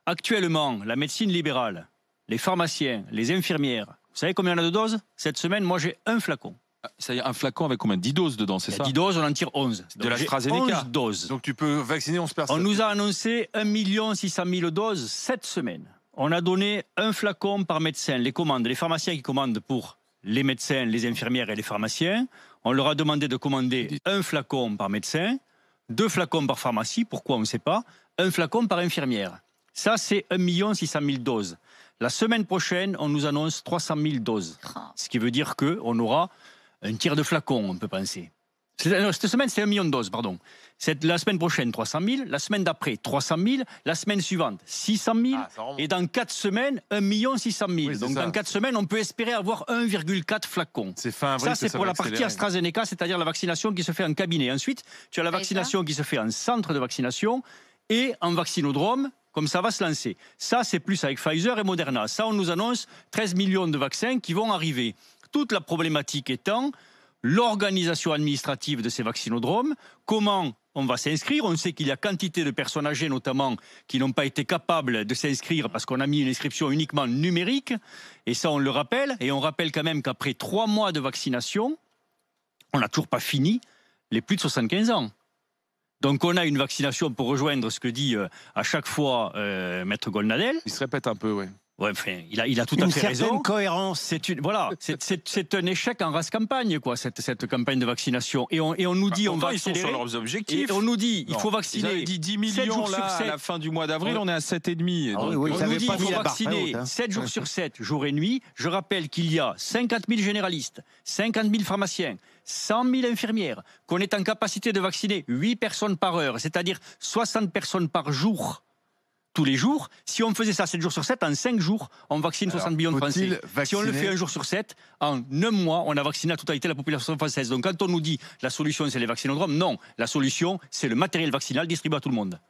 Actuellement, la médecine libérale, les pharmaciens, les infirmières, vous savez combien on a de doses? Cette semaine, moi j'ai un flacon. Ça y est, un flacon avec combien? 10 doses dedans, c'est ça? 10 doses, on en tire 11. De l'AstraZeneca. 11 doses. Donc tu peux vacciner 11 personnes. On nous a annoncé 1 600 000 doses cette semaine. On a donné un flacon par médecin. Les commandes, les pharmaciens qui commandent pour les médecins, les infirmières et les pharmaciens, on leur a demandé de commander un flacon par médecin, 2 flacons par pharmacie, pourquoi on ne sait pas, un flacon par infirmière. Ça, c'est 1 600 000 doses. La semaine prochaine, on nous annonce 300 000 doses. Ce qui veut dire qu'on aura un tiers de flacon, on peut penser. Cette semaine, c'est 1 million de doses, pardon. La semaine prochaine, 300 000. La semaine d'après, 300 000. La semaine suivante, 600 000. Et dans 4 semaines, 1 600 000. Oui, donc dans 4 semaines, on peut espérer avoir 1,4 flacons. C'est fin avril. Ça, c'est pour la partie AstraZeneca, c'est-à-dire la vaccination qui se fait en cabinet. Ensuite, tu as la vaccination qui se fait en centre de vaccination et en vaccinodrome. Comme ça va se lancer. Ça, c'est plus avec Pfizer et Moderna. Ça, on nous annonce 13 millions de vaccins qui vont arriver. Toute la problématique étant l'organisation administrative de ces vaccinodromes, comment on va s'inscrire. On sait qu'il y a quantité de personnes âgées, notamment, qui n'ont pas été capables de s'inscrire parce qu'on a mis une inscription uniquement numérique. Et ça, on le rappelle. Et on rappelle quand même qu'après 3 mois de vaccination, on n'a toujours pas fini les plus de 75 ans. Donc on a une vaccination, pour rejoindre ce que dit à chaque fois Maître Golnadel. Il se répète un peu, oui. Ouais, enfin, il a tout à fait raison. Une certaine cohérence. C'est un échec en race campagne, quoi, cette campagne de vaccination. Et on nous dit, on va ils sont sur leurs objectifs. Et on nous dit, il faut vacciner. Ils avaient dit 10 millions là, à la fin du mois d'avril, on est à 7,5. Ah oui, on nous dit qu'il faut vacciner 7 jours sur 7, jour et nuit. Je rappelle qu'il y a 50 000 généralistes, 50 000 pharmaciens, 100 000 infirmières, qu'on est en capacité de vacciner 8 personnes par heure, c'est-à-dire 60 personnes par jour. Tous les jours, si on faisait ça 7 jours sur 7, en 5 jours, on vaccine 60 millions de Français. Si on le fait 1 jour sur 7, en 9 mois, on a vacciné la totalité de la population française. Donc quand on nous dit la solution c'est les vaccinodromes, non, la solution c'est le matériel vaccinal distribué à tout le monde.